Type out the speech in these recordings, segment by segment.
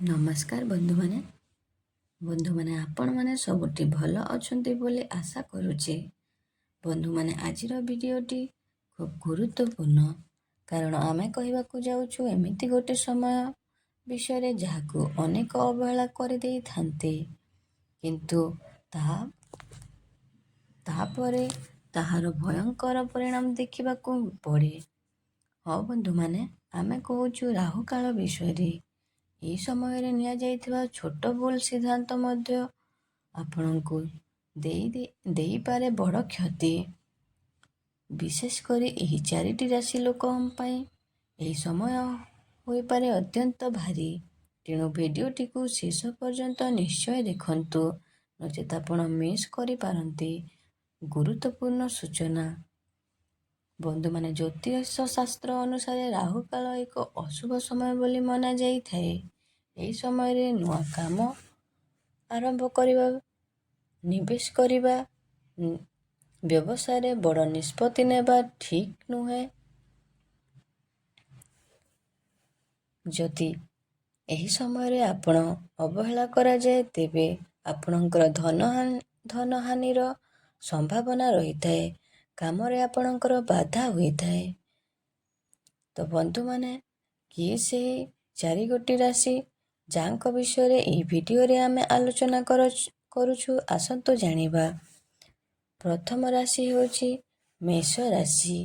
ନମସ୍କାର ବନ୍ଧୁମାନେ ଆପଣମାନେ ସବୁଠି ଭଲ ଅଛନ୍ତି ବୋଲି ଆଶା କରୁଛି। ବନ୍ଧୁମାନେ ଆଜିର ଭିଡ଼ିଓଟି ଖୁବ୍ ଗୁରୁତ୍ୱପୂର୍ଣ୍ଣ, କାରଣ ଆମେ କହିବାକୁ ଯାଉଛୁ ଏମିତି ଗୋଟେ ସମୟ ବିଷୟରେ ଯାହାକୁ ଅନେକ ଅବହେଳା କରିଦେଇଥାନ୍ତି, କିନ୍ତୁ ତାପରେ ତାହାର ଭୟଙ୍କର ପରିଣାମ ଦେଖିବାକୁ ପଡ଼େ। ହଁ ବନ୍ଧୁମାନେ, ଆମେ କହୁଛୁ ରାହୁକାଳ ବିଷୟରେ। ଏହି ସମୟରେ ନିଆଯାଇଥିବା ଛୋଟ ଭୁଲ ସିଦ୍ଧାନ୍ତ ମଧ୍ୟ ଆପଣଙ୍କୁ ଦେଇପାରେ ବଡ଼ କ୍ଷତି। ବିଶେଷ କରି ଏହି 4ଟି ରାଶି ଲୋକଙ୍କ ପାଇଁ ଏହି ସମୟ ହୋଇପାରେ ଅତ୍ୟନ୍ତ ଭାରୀ। ତେଣୁ ଭିଡ଼ିଓଟିକୁ ଶେଷ ପର୍ଯ୍ୟନ୍ତ ନିଶ୍ଚୟ ଦେଖନ୍ତୁ, ନଚେତ୍ ଆପଣ ମିସ୍ କରିପାରନ୍ତି ଗୁରୁତ୍ୱପୂର୍ଣ୍ଣ ସୂଚନା। ବନ୍ଧୁମାନେ, ଜ୍ୟୋତିଷ ଶାସ୍ତ୍ର ଅନୁସାରେ ରାହୁକାଳ ଏକ ଅଶୁଭ ସମୟ ବୋଲି ମନାଯାଇଥାଏ। ଏହି ସମୟରେ ନୂଆ କାମ ଆରମ୍ଭ କରିବା, ନିବେଶ କରିବା, ବ୍ୟବସାୟରେ ବଡ଼ ନିଷ୍ପତ୍ତି ନେବା ଠିକ୍ ନୁହେଁ। ଯଦି ଏହି ସମୟରେ ଆପଣ ଅବହେଳା କରାଯାଏ, ତେବେ ଆପଣଙ୍କର ଧନହାନିର ସମ୍ଭାବନା ରହିଥାଏ। କାମରେ ଆପଣଙ୍କର ବାଧା ହୋଇଥାଏ। ତ ବନ୍ଧୁମାନେ, କିଏ ସେହି 4ଗୋଟି ରାଶି ଯାହାଙ୍କ ବିଷୟରେ ଏହି ଭିଡ଼ିଓରେ ଆମେ ଆଲୋଚନା କରୁଛୁ? ଆସନ୍ତୁ ଜାଣିବା। ପ୍ରଥମ ରାଶି ହେଉଛି ମେଷ ରାଶି।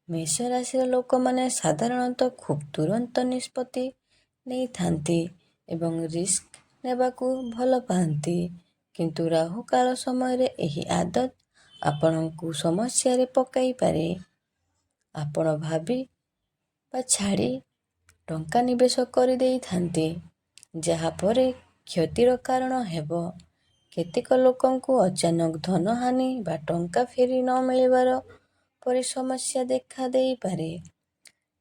ମେଷ ରାଶିର ଲୋକମାନେ ସାଧାରଣତଃ ଖୁବ୍ ତୁରନ୍ତ ନିଷ୍ପତ୍ତି ନେଇଥାନ୍ତି ଏବଂ ରିସ୍କ ନେବାକୁ ଭଲ ପାଆନ୍ତି, କିନ୍ତୁ ରାହୁକାଳ ସମୟରେ ଏହି ଆଦତ ଆପଣଙ୍କୁ ସମସ୍ୟାରେ ପକାଇପାରେ। ଆପଣ ଭାବି ବା ଛାଡ଼ି ଟଙ୍କା ନିବେଶ କରିଦେଇଥାନ୍ତି, ଯାହା ପରେ କ୍ଷତିର କାରଣ ହେବ। କେତେକ ଲୋକଙ୍କୁ ଅଚାନକ ଧନହାନି ବା ଟଙ୍କା ଫେରି ନ ମିଳିବାର ପରି ସମସ୍ୟା ଦେଖା ଦେଇପାରେ।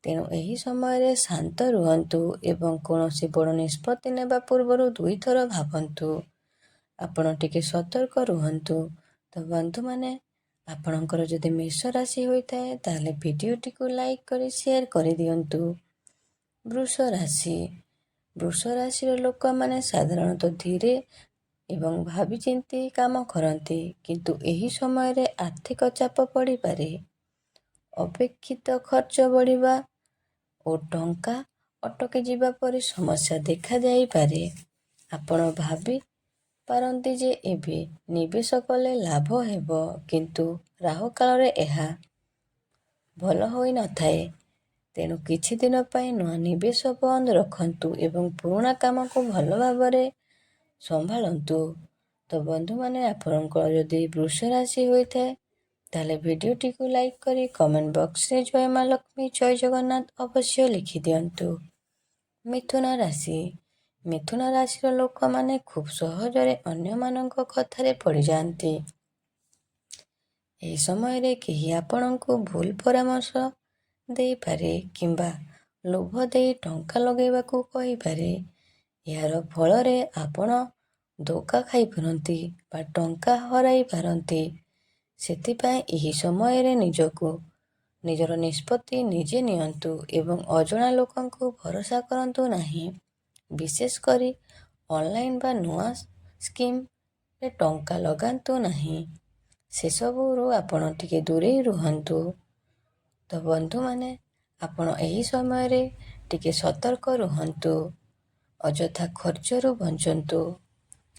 ତେଣୁ ଏହି ସମୟରେ ଶାନ୍ତ ରୁହନ୍ତୁ ଏବଂ କୌଣସି ବଡ଼ ନିଷ୍ପତ୍ତି ନେବା ପୂର୍ବରୁ 2 ଥର ଭାବନ୍ତୁ। ଆପଣ ଟିକେ ସତର୍କ ରୁହନ୍ତୁ। ତ ବନ୍ଧୁମାନେ, ଆପଣଙ୍କର ଯଦି ମେଷ ରାଶି ହୋଇଥାଏ, ତାହେଲେ ଭିଡ଼ିଓଟିକୁ ଲାଇକ୍ କରି ସେୟାର କରିଦିଅନ୍ତୁ। ବୃଷ ରାଶି। ବୃଷ ରାଶିର ଲୋକମାନେ ସାଧାରଣତଃ ଧୀରେ ଏବଂ ଭାବିଚିନ୍ତି କାମ କରନ୍ତି, କିନ୍ତୁ ଏହି ସମୟରେ ଆର୍ଥିକ ଚାପ ପଡ଼ିପାରେ। ଅପେକ୍ଷିତ ଖର୍ଚ୍ଚ ବଢ଼ିବା ଓ ଟଙ୍କା ଅଟକି ଯିବା ପରି ସମସ୍ୟା ଦେଖାଯାଇପାରେ। ଆପଣ ଭାବି ପାରନ୍ତି ଯେ ଏବେ ନିବେଶ କଲେ ଲାଭ ହେବ, କିନ୍ତୁ ରାହୁକାଳରେ ଏହା ଭଲ ହୋଇନଥାଏ। ତେଣୁ କିଛି ଦିନ ପାଇଁ ନୂଆ ନିବେଶ ବନ୍ଦ ରଖନ୍ତୁ ଏବଂ ପୁରୁଣା କାମକୁ ଭଲ ଭାବରେ ସମ୍ଭାଳନ୍ତୁ। ତ ବନ୍ଧୁମାନେ, ଆପଣଙ୍କର ଯଦି ବୃଷ ରାଶି ହୋଇଥାଏ, ତାହେଲେ ଭିଡ଼ିଓଟିକୁ ଲାଇକ୍ କରି କମେଣ୍ଟ ବକ୍ସରେ ଜୟ ମା ଲକ୍ଷ୍ମୀ, ଜୟ ଜଗନ୍ନାଥ ଅବଶ୍ୟ ଲେଖିଦିଅନ୍ତୁ। ମିଥୁନ ରାଶି। ମିଥୁନ ରାଶିର ଲୋକମାନେ ଖୁବ୍ ସହଜରେ ଅନ୍ୟମାନଙ୍କ କଥାରେ ପଡ଼ିଯାଆନ୍ତି। ଏହି ସମୟରେ କେହି ଆପଣଙ୍କୁ ଭୁଲ ପରାମର୍ଶ ଦେଇପାରେ କିମ୍ବା ଲୋଭ ଦେଇ ଟଙ୍କା ଲଗାଇବାକୁ କହିପାରେ। ଏହାର ଫଳରେ ଆପଣ ଧୋକା ଖାଇପାରନ୍ତି ବା ଟଙ୍କା ହରାଇ ପାରନ୍ତି। ସେଥିପାଇଁ ଏହି ସମୟରେ ନିଜର ନିଷ୍ପତ୍ତି ନିଜେ ନିଅନ୍ତୁ ଏବଂ ଅଜଣା ଲୋକଙ୍କୁ ଭରସା କରନ୍ତୁ ନାହିଁ। ବିଶେଷ କରି ଅନଲାଇନ୍ ବା ନୂଆ ସ୍କିମ୍ରେ ଟଙ୍କା ଲଗାନ୍ତୁ ନାହିଁ। ସେସବୁରୁ ଆପଣ ଟିକେ ଦୂରେଇ ରୁହନ୍ତୁ। ତ ବନ୍ଧୁମାନେ, ଆପଣ ଏହି ସମୟରେ ଟିକେ ସତର୍କ ରୁହନ୍ତୁ। ଅଯଥା ଖର୍ଚ୍ଚରୁ ବଞ୍ଚନ୍ତୁ।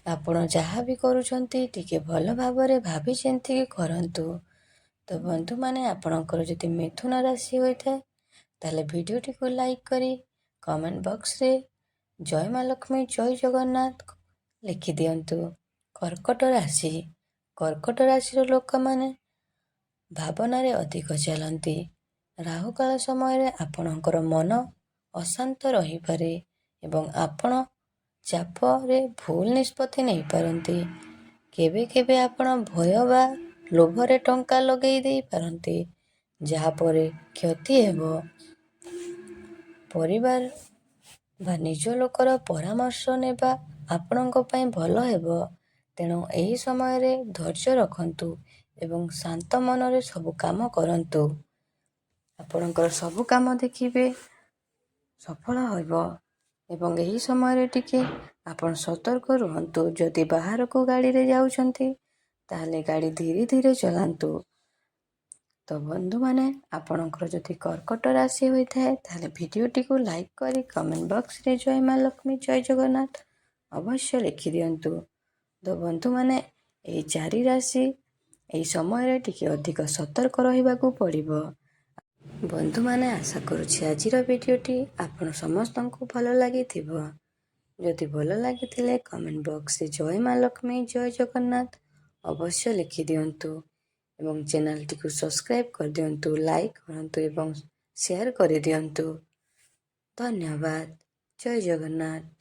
ଆପଣ ଯାହା ବି କରୁଛନ୍ତି ଟିକେ ଭଲ ଭାବରେ ଭାବି ଚିନ୍ତିକି କରନ୍ତୁ। ତ ବନ୍ଧୁମାନେ, ଆପଣଙ୍କର ଯଦି ମିଥୁନ ରାଶି ହୋଇଥାଏ, ତାହେଲେ ଭିଡ଼ିଓଟିକୁ ଲାଇକ୍ କରି କମେଣ୍ଟ ବକ୍ସରେ ଜୟ ମା ଲକ୍ଷ୍ମୀ, ଜୟ ଜଗନ୍ନାଥ ଲେଖିଦିଅନ୍ତୁ। କର୍କଟ ରାଶି। କର୍କଟ ରାଶିର ଲୋକମାନେ ଭାବନାରେ ଅଧିକ ଚାଲନ୍ତି। ରାହୁକାଳ ସମୟରେ ଆପଣଙ୍କର ମନ ଅଶାନ୍ତ ରହିପାରେ ଏବଂ ଆପଣ ଚାପରେ ଭୁଲ ନିଷ୍ପତ୍ତି ନେଇପାରନ୍ତି। କେବେ କେବେ ଆପଣ ଭୟ ବା ଲୋଭରେ ଟଙ୍କା ଲଗାଇ ଦେଇପାରନ୍ତି, ଯାହା ପରେ କ୍ଷତି ହେବ। ପରିବାର ବା ନିଜ ଲୋକର ପରାମର୍ଶ ନେବା ଆପଣଙ୍କ ପାଇଁ ଭଲ ହେବ। ତେଣୁ ଏହି ସମୟରେ ଧୈର୍ଯ୍ୟ ରଖନ୍ତୁ ଏବଂ ଶାନ୍ତ ମନରେ ସବୁ କାମ କରନ୍ତୁ। ଆପଣଙ୍କର ସବୁ କାମ ଦେଖିବେ ସଫଳ ହେବ। ଏବଂ ଏହି ସମୟରେ ଟିକେ ଆପଣ ସତର୍କ ରୁହନ୍ତୁ। ଯଦି ବାହାରକୁ ଗାଡ଼ିରେ ଯାଉଛନ୍ତି ତାହେଲେ ଗାଡ଼ି ଧୀରେ ଧୀରେ ଚଲାନ୍ତୁ। ତ ବନ୍ଧୁମାନେ, ଆପଣଙ୍କର ଯଦି କର୍କଟ ରାଶି ହୋଇଥାଏ ତାହେଲେ ଭିଡ଼ିଓଟିକୁ ଲାଇକ୍ କରି କମେଣ୍ଟ ବକ୍ସରେ ଜୟ ମା ଲକ୍ଷ୍ମୀ ଜୟ ଜଗନ୍ନାଥ ଅବଶ୍ୟ ଲେଖିଦିଅନ୍ତୁ। ତ ବନ୍ଧୁମାନେ, ଏହି 4 ରାଶି ଏହି ସମୟରେ ଟିକେ ଅଧିକ ସତର୍କ ରହିବାକୁ ପଡ଼ିବ। ବନ୍ଧୁମାନେ, ଆଶା କରୁଛି ଆଜିର ଭିଡ଼ିଓଟି ଆପଣ ସମସ୍ତଙ୍କୁ ଭଲ ଲାଗିଥିବ। ଯଦି ଭଲ ଲାଗିଥିଲେ କମେଣ୍ଟ ବକ୍ସରେ ଜୟ ମା ଲକ୍ଷ୍ମୀ ଜୟ ଜଗନ୍ନାଥ ଅବଶ୍ୟ ଲେଖିଦିଅନ୍ତୁ ଏବଂ ଚ୍ୟାନେଲଟିକୁ ସବସ୍କ୍ରାଇବ୍ କରିଦିଅନ୍ତୁ, ଲାଇକ୍ କରନ୍ତୁ ଏବଂ ସେୟାର କରିଦିଅନ୍ତୁ। ଧନ୍ୟବାଦ। ଜୟ ଜଗନ୍ନାଥ।